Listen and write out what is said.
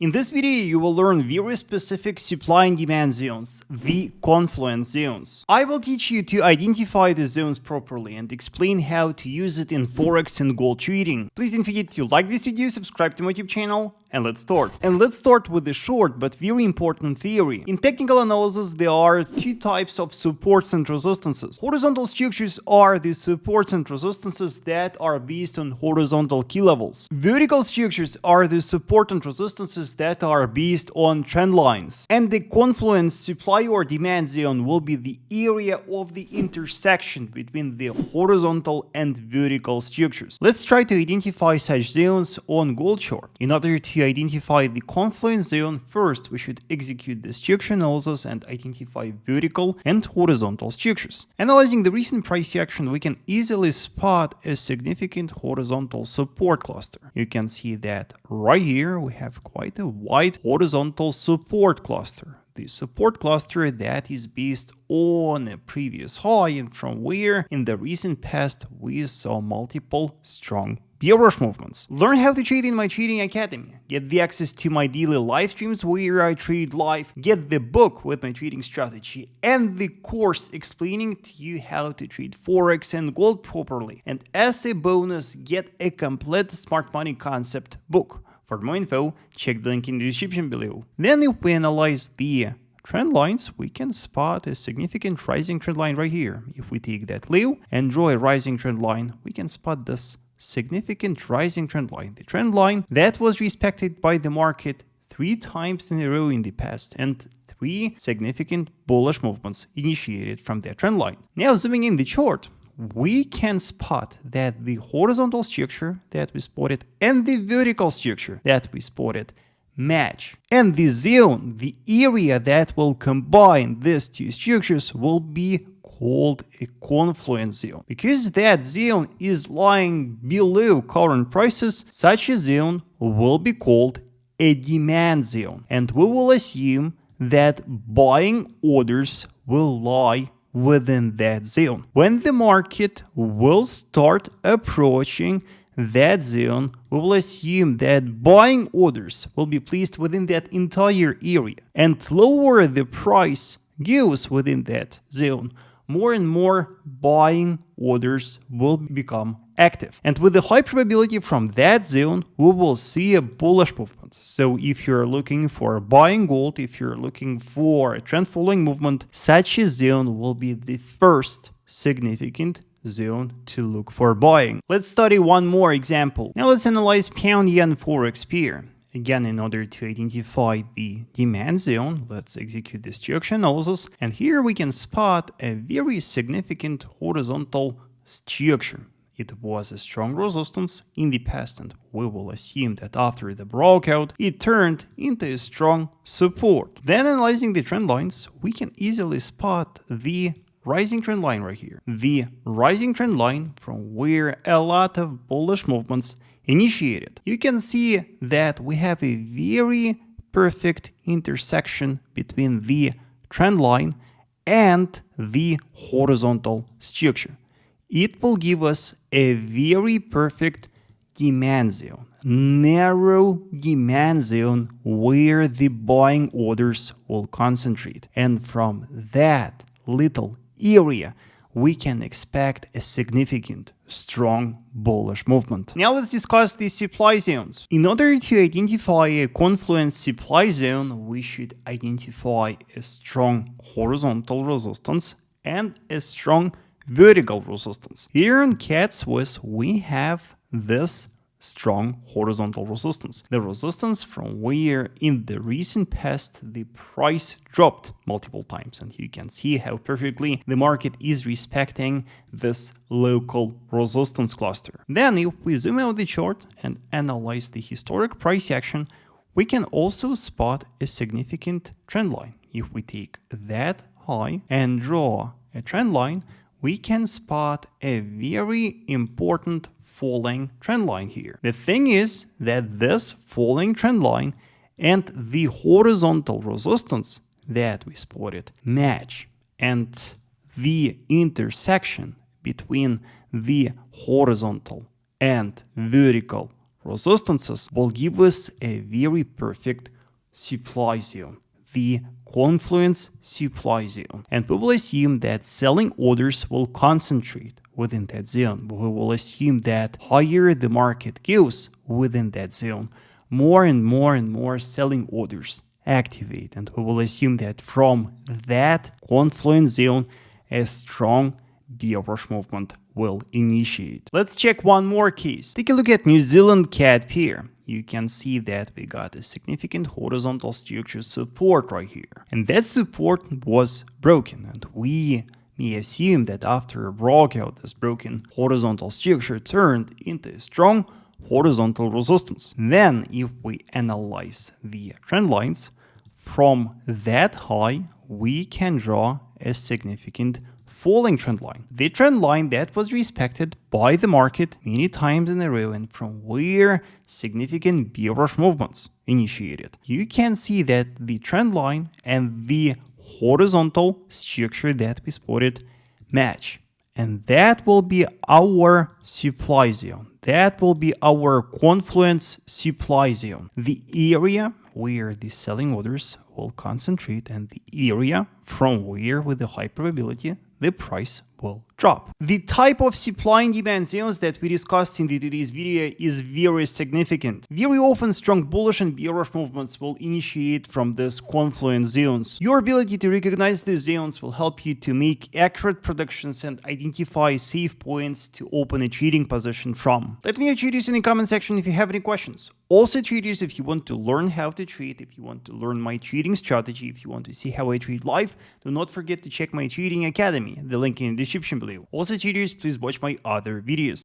In this video, you will learn very specific supply and demand zones, the confluence zones. I will teach you to identify the zones properly and explain how to use it in Forex and Gold trading. Please don't forget to like this video, subscribe to my YouTube channel, and let's start. And let's start with a short but very important theory. In technical analysis, there are two types of supports and resistances. Horizontal structures are the supports and resistances that are based on horizontal key levels. Vertical structures are the support and resistances that are based on trend lines. And the confluence supply or demand zone will be the area of the intersection between the horizontal and vertical structures. Let's try to identify such zones on gold chart. In order to identify the confluence zone, first we should execute the structure analysis and identify vertical and horizontal structures. Analyzing the recent price action, we can easily spot a significant horizontal support cluster. You can see that right here we have quite a wide horizontal support cluster. The support cluster that is based on a previous high and from where in the recent past we saw multiple strong bearish movements. Learn how to trade in my trading academy. Get the access to my daily live streams where I trade live. Get the book with my trading strategy and the course explaining to you how to trade Forex and Gold properly. And as a bonus, get a complete smart money concept book. For more info, check the link in the description below. Then if we analyze the trend lines, we can spot a significant rising trend line right here. If we take that low and draw a rising trend line, we can spot this significant rising trend line. The trend line that was respected by the market 3 times in a row in the past and 3 significant bullish movements initiated from that trend line. Now zooming in the chart, we can spot that the horizontal structure that we spotted and the vertical structure that we spotted match. And the zone, the area that will combine these two structures will be called a confluence zone. Because that zone is lying below current prices, such a zone will be called a demand zone. And we will assume that buying orders will lie within that zone. When the market will start approaching that zone, we will assume that buying orders will be placed within that entire area. And lower the price goes within that zone, more and more buying orders will become active. And with a high probability from that zone, we will see a bullish movement. So if you're looking for buying gold, if you're looking for a trend following movement, such a zone will be the first significant zone to look for buying. Let's study one more example. Now let's analyze pound yen forex pair. Again, in order to identify the demand zone, let's execute the structure analysis. And here we can spot a very significant horizontal structure. It was a strong resistance in the past, and we will assume that after the breakout, it turned into a strong support. Then analyzing the trend lines, we can easily spot the rising trend line right here. The rising trend line from where a lot of bullish movements initiated. You can see that we have a very perfect intersection between the trend line and the horizontal structure. It will give us a very perfect demand zone, narrow demand zone where the buying orders will concentrate. And from that little area, we can expect a significant, strong bullish movement. Now let's discuss the supply zones. In order to identify a confluence supply zone, we should identify a strong horizontal resistance and a strong vertical resistance. Here in CAD Swiss, we have this strong horizontal resistance. The resistance from where in the recent past the price dropped multiple times, and you can see how perfectly the market is respecting this local resistance cluster. Then if we zoom out the chart and analyze the historic price action, we can also spot a significant trend line. If we take that high and draw a trend line, we can spot a very important falling trend line here. The thing is that this falling trend line and the horizontal resistance that we spotted match, and the intersection between the horizontal and vertical resistances will give us a very perfect supply zone, the confluence supply zone. And we will assume that selling orders will concentrate within that zone. We will assume that higher the market goes within that zone, more and more selling orders activate. And we will assume that from that confluence zone, a strong bearish movement will initiate. Let's check one more case. Take a look at New Zealand CAD pair. You can see that we got a significant horizontal structure support right here. And that support was broken. And we may assume that after a breakout, this broken horizontal structure turned into a strong horizontal resistance. Then if we analyze the trend lines, from that high, we can draw a significant falling trend line. The trend line that was respected by the market many times in a row and from where significant bearish movements initiated. You can see that the trend line and the horizontal structure that we spotted match. And that will be our supply zone. That will be our confluence supply zone. The area where the selling orders will concentrate and the area from where with a high probability the price will drop. The type of supply and demand zones that we discussed in today's video is very significant. Very often strong bullish and bearish movements will initiate from these confluence zones. Your ability to recognize these zones will help you to make accurate predictions and identify safe points to open a trading position from. Let me know traders in the comment section if you have any questions. Also traders, if you want to learn how to trade, if you want to learn my trading strategy, if you want to see how I trade live, do not forget to check my trading academy, the link in the description below. Also traders, please watch my other videos.